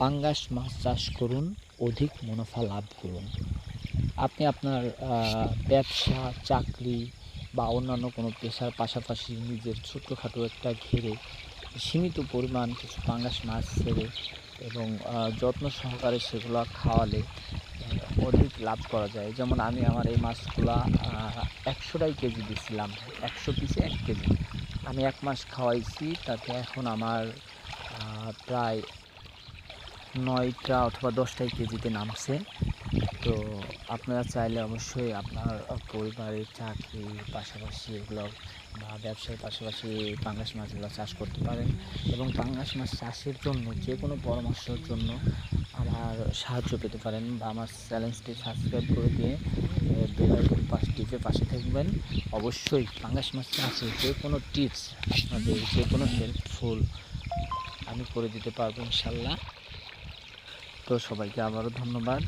পাঙ্গাস মাছ চাষ করুন, অধিক মুনাফা লাভ করুন। আপনি আপনার ব্যবসা, চাকরি বা অন্যান্য কোনো পেশার পাশাপাশি নিজের ছোট্টখাটো একটা ঘেরে সীমিত পরিমাণ কিছু পাঙ্গাস মাছ ছেড়ে এবং যত্ন সহকারে সেগুলা খাওয়ালে অধিক লাভ করা যায়। যেমন আমি আমার এই মাছগুলা ১০০ কেজি দিছিলাম। ১০০ পিসে ১ কেজি। আমি ১ মাস খাওয়াইছি, তাতে এখন আমার প্রায় ৯টা অথবা ১০টাই কেজিতে নামছে। তো আপনারা চাইলে অবশ্যই আপনার পরিবারের চাকরির পাশাপাশি এগুলো বা ব্যবসার পাশাপাশি পাঙ্গাস মাছগুলো চাষ করতে পারেন। এবং পাঙ্গাস মাছ চাষের জন্য যে কোনো পরামর্শের জন্য আমার সাহায্য পেতে পারেন বা আমার চ্যানেলটি সাবস্ক্রাইব করে দিয়ে বেল আইকন টিপে পাশে থাকবেন। অবশ্যই পাঙ্গাস মাছ চাষে যে কোনো টিপস, আপনাদের যে কোনো হেল্পফুল আমি করে দিতে পারবো ইনশাল্লাহ। তো সবাইকে আবারও ধন্যবাদ।